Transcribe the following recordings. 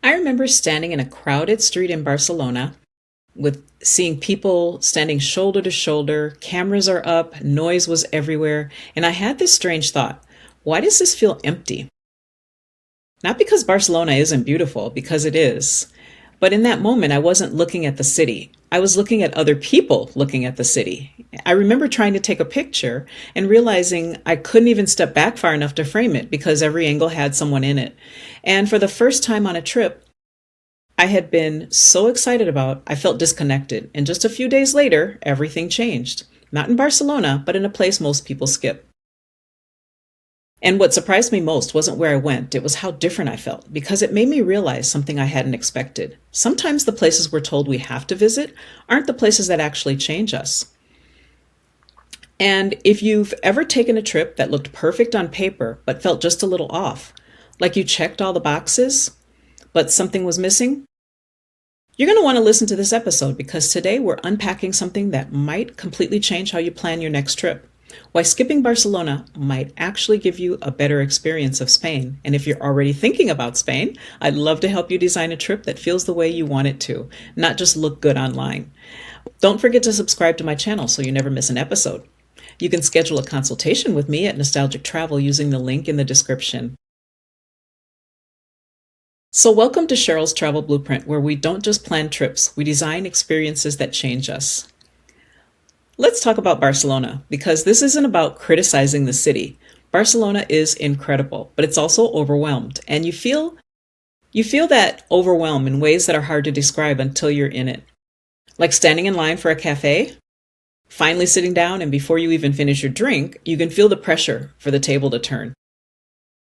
I remember standing in a crowded street in Barcelona with seeing people standing shoulder to shoulder, cameras are up, noise was everywhere, and I had this strange thought. Why does this feel empty? Not because Barcelona isn't beautiful, because it is. But in that moment, I wasn't looking at the city. I was looking at other people looking at the city. I remember trying to take a picture and realizing I couldn't even step back far enough to frame it because every angle had someone in it. And for the first time on a trip, I had been so excited about, I felt disconnected. And just a few days later, everything changed. Not in Barcelona, but in a place most people skip. And what surprised me most wasn't where I went, it was how different I felt, because it made me realize something I hadn't expected. Sometimes the places we're told we have to visit aren't the places that actually change us. And if you've ever taken a trip that looked perfect on paper, but felt just a little off, like you checked all the boxes, but something was missing, you're going to want to listen to this episode because today we're unpacking something that might completely change how you plan your next trip. Why skipping Barcelona might actually give you a better experience of Spain. And if you're already thinking about Spain, I'd love to help you design a trip that feels the way you want it to, not just look good online. Don't forget to subscribe to my channel so you never miss an episode. You can schedule a consultation with me at Nostalgic Travel using the link in the description. So welcome to Cheryl's Travel Blueprint, where we don't just plan trips, we design experiences that change us. Let's talk about Barcelona, because this isn't about criticizing the city. Barcelona is incredible, but it's also overwhelmed, and you feel that overwhelm in ways that are hard to describe until you're in it. Like standing in line for a cafe, finally sitting down, and before you even finish your drink, you can feel the pressure for the table to turn.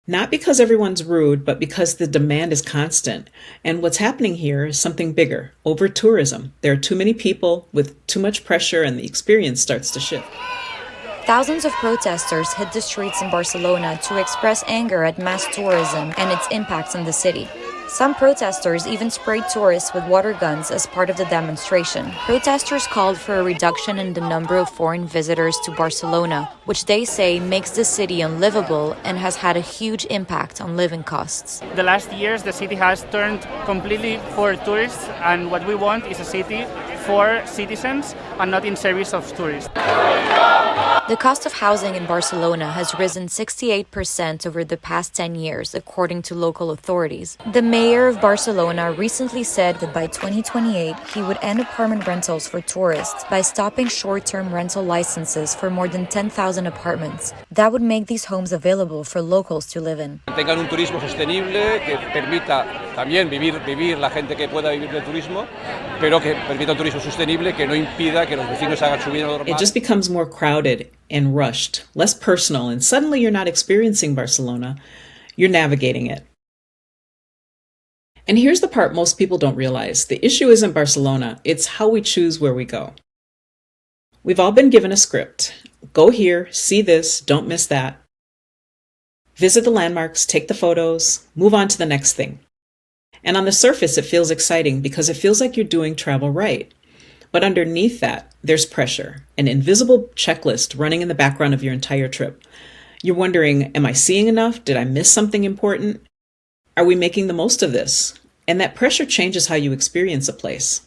Not because everyone's rude, but because the demand is constant. And what's happening here is something bigger, over tourism. There are too many people with too much pressure and the experience starts to shift. Thousands of protesters hit the streets in Barcelona to express anger at mass tourism and its impacts on the city. Some protesters even sprayed tourists with water guns as part of the demonstration. Protesters called for a reduction in the number of foreign visitors to Barcelona, which they say makes the city unlivable and has had a huge impact on living costs. The last years, the city has turned completely for tourists, and what we want is a city for citizens and not in service of tourists. The cost of housing in Barcelona has risen 68% over the past 10 years, according to local authorities. The mayor of Barcelona recently said that by 2028, he would end apartment rentals for tourists by stopping short-term rental licenses for more than 10,000 apartments. That would make these homes available for locals to live in. Tengan un turismo sostenible que permita también vivir la gente que pueda vivir del turismo, pero que permita un turismo sostenible que no impida que los vecinos hagan su vida normal. It just becomes more crowded and rushed, less personal, and suddenly you're not experiencing Barcelona, you're navigating it. And here's the part most people don't realize. The issue isn't Barcelona, it's how we choose where we go. We've all been given a script. Go here, see this, don't miss that. Visit the landmarks, take the photos, move on to the next thing. And on the surface, it feels exciting because it feels like you're doing travel right. But underneath that, there's pressure, an invisible checklist running in the background of your entire trip. You're wondering, am I seeing enough? Did I miss something important? Are we making the most of this? And that pressure changes how you experience a place.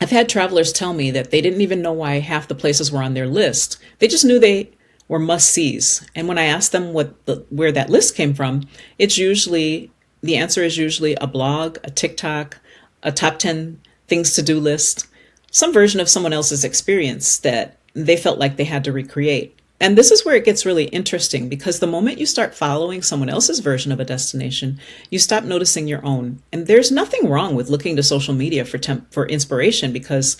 I've had travelers tell me that they didn't even know why half the places were on their list. They just knew they were must-sees. And when I ask them where that list came from, the answer is usually a blog, a TikTok, a top 10 things to do list, some version of someone else's experience that they felt like they had to recreate. And this is where it gets really interesting because the moment you start following someone else's version of a destination, you stop noticing your own. And there's nothing wrong with looking to social media for inspiration because,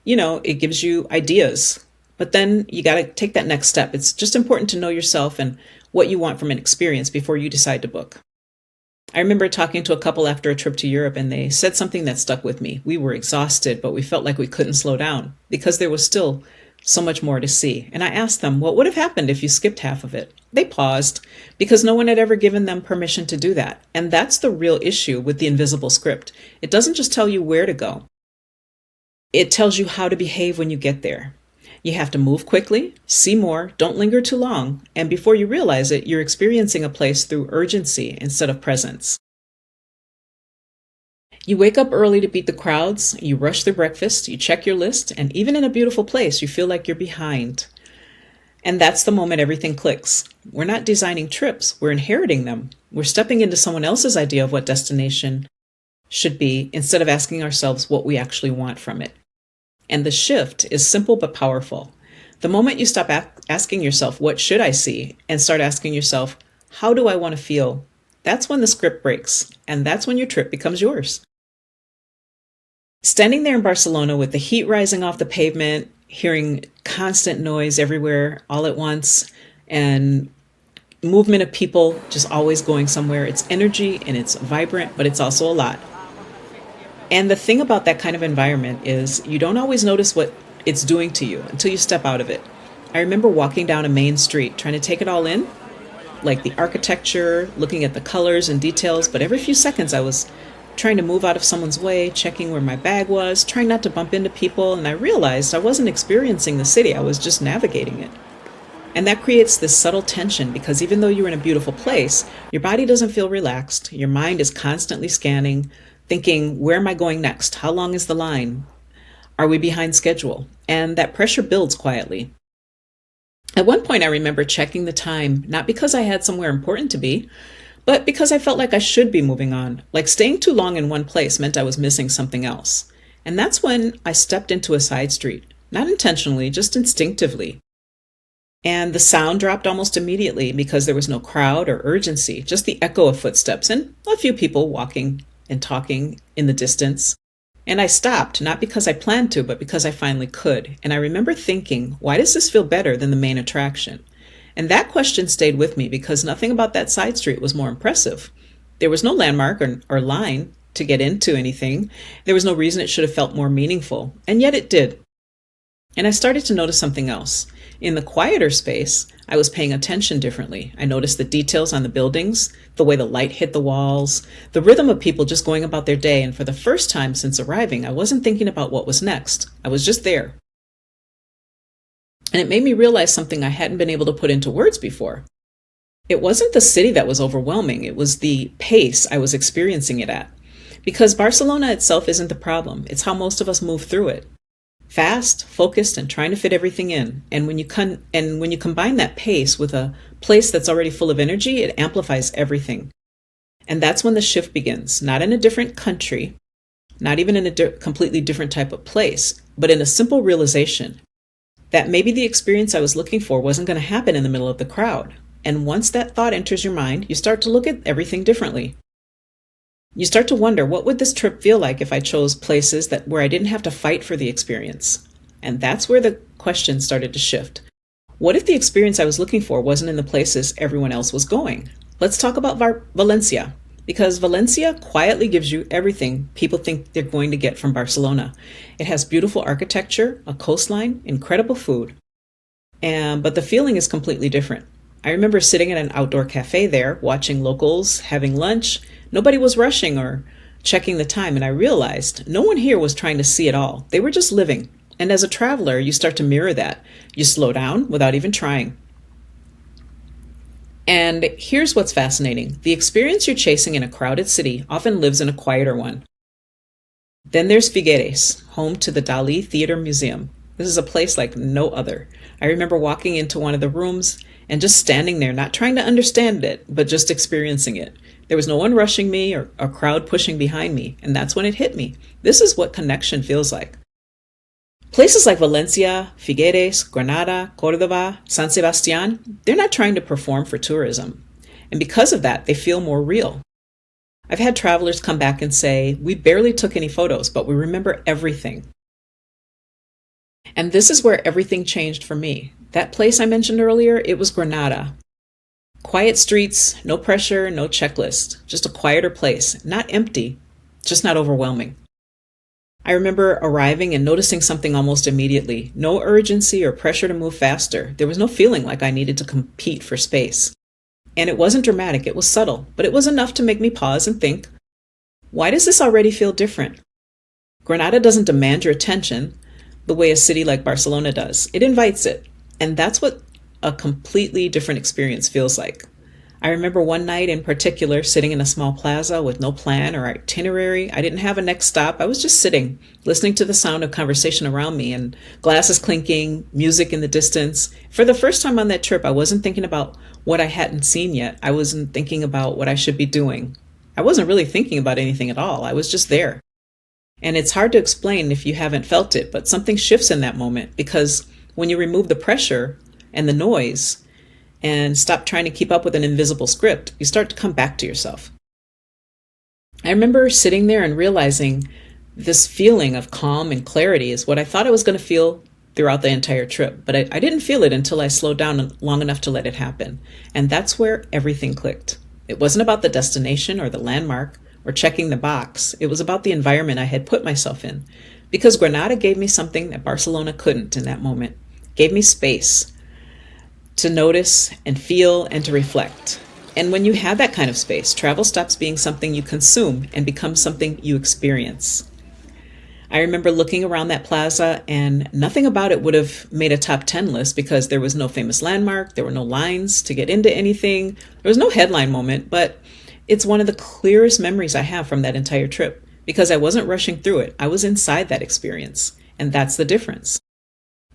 it gives you ideas. But then you got to take that next step. It's just important to know yourself and what you want from an experience before you decide to book. I remember talking to a couple after a trip to Europe, and they said something that stuck with me. We were exhausted, but we felt like we couldn't slow down because there was still so much more to see. And I asked them, what would have happened if you skipped half of it? They paused because no one had ever given them permission to do that. And that's the real issue with the invisible script. It doesn't just tell you where to go. It tells you how to behave when you get there. You have to move quickly, see more, don't linger too long, and before you realize it, you're experiencing a place through urgency instead of presence. You wake up early to beat the crowds, you rush through breakfast, you check your list, and even in a beautiful place, you feel like you're behind. And that's the moment everything clicks. We're not designing trips, we're inheriting them. We're stepping into someone else's idea of what destination should be instead of asking ourselves what we actually want from it. And the shift is simple but powerful. The moment you stop asking yourself, what should I see? And start asking yourself, how do I want to feel? That's when the script breaks, and that's when your trip becomes yours. Standing there in Barcelona with the heat rising off the pavement, hearing constant noise everywhere all at once, and movement of people just always going somewhere. It's energy and it's vibrant, but it's also a lot. And the thing about that kind of environment is you don't always notice what it's doing to you until you step out of it. I remember walking down a main street trying to take it all in, like the architecture, looking at the colors and details, but every few seconds I was trying to move out of someone's way, checking where my bag was, trying not to bump into people, and I realized I wasn't experiencing the city, I was just navigating it. And that creates this subtle tension because even though you're in a beautiful place, your body doesn't feel relaxed, your mind is constantly scanning, thinking, where am I going next? How long is the line? Are we behind schedule? And that pressure builds quietly. At one point, I remember checking the time, not because I had somewhere important to be, but because I felt like I should be moving on. Like staying too long in one place meant I was missing something else. And that's when I stepped into a side street, not intentionally, just instinctively. And the sound dropped almost immediately because there was no crowd or urgency, just the echo of footsteps and a few people walking and talking in the distance. And I stopped, not because I planned to, but because I finally could. And I remember thinking, why does this feel better than the main attraction? And that question stayed with me because nothing about that side street was more impressive. There was no landmark or line to get into anything. There was no reason it should have felt more meaningful. And yet it did. And I started to notice something else. In the quieter space, I was paying attention differently. I noticed the details on the buildings, the way the light hit the walls, the rhythm of people just going about their day. And for the first time since arriving, I wasn't thinking about what was next. I was just there. And it made me realize something I hadn't been able to put into words before. It wasn't the city that was overwhelming. It was the pace I was experiencing it at. Because Barcelona itself isn't the problem. It's how most of us move through it. Fast, focused, and trying to fit everything in. And when you combine that pace with a place that's already full of energy, it amplifies everything. And that's when the shift begins. Not in a different country, not even in a completely different type of place, but in a simple realization that maybe the experience I was looking for wasn't going to happen in the middle of the crowd. And once that thought enters your mind, you start to look at everything differently. You start to wonder, what would this trip feel like if I chose places where I didn't have to fight for the experience? And that's where the question started to shift. What if the experience I was looking for wasn't in the places everyone else was going? Let's talk about Valencia. Because Valencia quietly gives you everything people think they're going to get from Barcelona. It has beautiful architecture, a coastline, incredible food. But the feeling is completely different. I remember sitting at an outdoor cafe there, watching locals, having lunch. Nobody was rushing or checking the time, and I realized no one here was trying to see it all. They were just living. And as a traveler, you start to mirror that. You slow down without even trying. And here's what's fascinating. The experience you're chasing in a crowded city often lives in a quieter one. Then there's Figueres, home to the Dalí Theater Museum. This is a place like no other. I remember walking into one of the rooms and just standing there, not trying to understand it, but just experiencing it. There was no one rushing me or a crowd pushing behind me, and that's when it hit me. This is what connection feels like. Places like Valencia, Figueres, Granada, Córdoba, San Sebastián, they're not trying to perform for tourism. And because of that, they feel more real. I've had travelers come back and say, we barely took any photos, but we remember everything. And this is where everything changed for me. That place I mentioned earlier, it was Granada. Quiet streets, no pressure, no checklist, just a quieter place, not empty, just not overwhelming. I remember arriving and noticing something almost immediately. No urgency or pressure to move faster. There was no feeling like I needed to compete for space. And it wasn't dramatic, it was subtle, but it was enough to make me pause and think, why does this already feel different? Granada doesn't demand your attention the way a city like Barcelona does. It invites it. And that's what a completely different experience feels like. I remember one night in particular sitting in a small plaza with no plan or itinerary. I didn't have a next stop. I was just sitting, listening to the sound of conversation around me and glasses clinking, music in the distance. For the first time on that trip, I wasn't thinking about what I hadn't seen yet. I wasn't thinking about what I should be doing. I wasn't really thinking about anything at all. I was just there. And it's hard to explain if you haven't felt it, but something shifts in that moment because when you remove the pressure and the noise and stop trying to keep up with an invisible script, you start to come back to yourself. I remember sitting there and realizing this feeling of calm and clarity is what I thought I was going to feel throughout the entire trip, but I didn't feel it until I slowed down long enough to let it happen. And that's where everything clicked. It wasn't about the destination or the landmark or checking the box. It was about the environment I had put myself in. Because Granada gave me something that Barcelona couldn't in that moment. It gave me space to notice and feel and to reflect. And when you have that kind of space, travel stops being something you consume and becomes something you experience. I remember looking around that plaza and nothing about it would have made a top 10 list because there was no famous landmark, there were no lines to get into anything, there was no headline moment, but it's one of the clearest memories I have from that entire trip because I wasn't rushing through it. I was inside that experience, and that's the difference.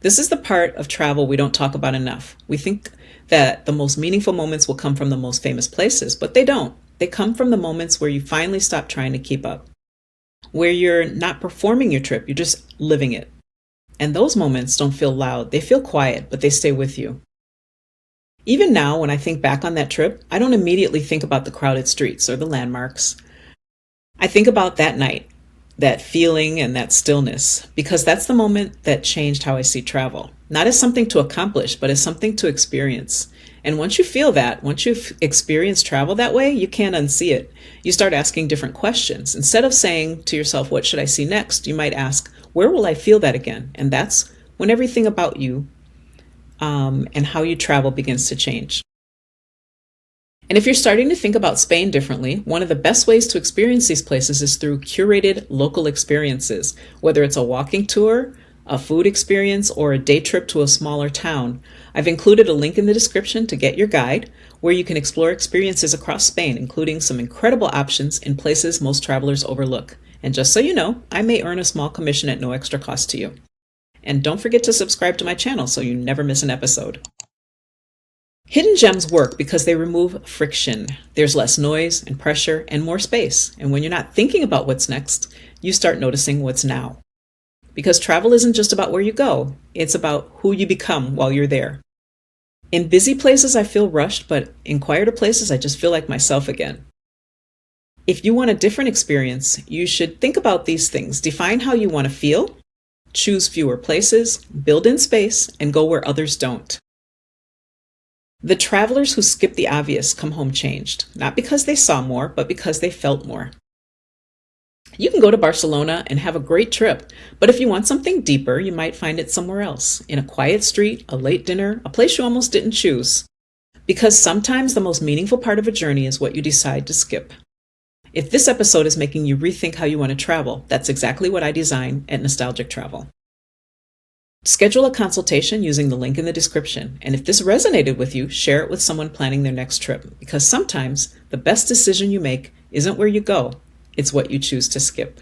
This is the part of travel we don't talk about enough. We think that the most meaningful moments will come from the most famous places, but they don't. They come from the moments where you finally stop trying to keep up, where you're not performing your trip, you're just living it. And those moments don't feel loud. They feel quiet, but they stay with you. Even now, when I think back on that trip, I don't immediately think about the crowded streets or the landmarks. I think about that night, that feeling and that stillness, because that's the moment that changed how I see travel. Not as something to accomplish, but as something to experience. And once you feel that, once you've experienced travel that way, you can't unsee it. You start asking different questions. Instead of saying to yourself, what should I see next? You might ask, where will I feel that again? And that's when everything about you and how you travel begins to change. And if you're starting to think about Spain differently, one of the best ways to experience these places is through curated local experiences, whether it's a walking tour, a food experience, or a day trip to a smaller town. I've included a link in the description to get your guide, where you can explore experiences across Spain, including some incredible options in places most travelers overlook. And just so you know, I may earn a small commission at no extra cost to you. And don't forget to subscribe to my channel so you never miss an episode. Hidden gems work because they remove friction. There's less noise and pressure and more space. And when you're not thinking about what's next, you start noticing what's now. Because travel isn't just about where you go, it's about who you become while you're there. In busy places, I feel rushed, but in quieter places, I just feel like myself again. If you want a different experience, you should think about these things. Define how you want to feel, choose fewer places, build in space, and go where others don't. The travelers who skip the obvious come home changed, not because they saw more, but because they felt more. You can go to Barcelona and have a great trip, but if you want something deeper, you might find it somewhere else, in a quiet street, a late dinner, a place you almost didn't choose. Because sometimes the most meaningful part of a journey is what you decide to skip. If this episode is making you rethink how you want to travel, that's exactly what I design at Nostalgic Travel. Schedule a consultation using the link in the description, and if this resonated with you, share it with someone planning their next trip, because sometimes the best decision you make isn't where you go, it's what you choose to skip.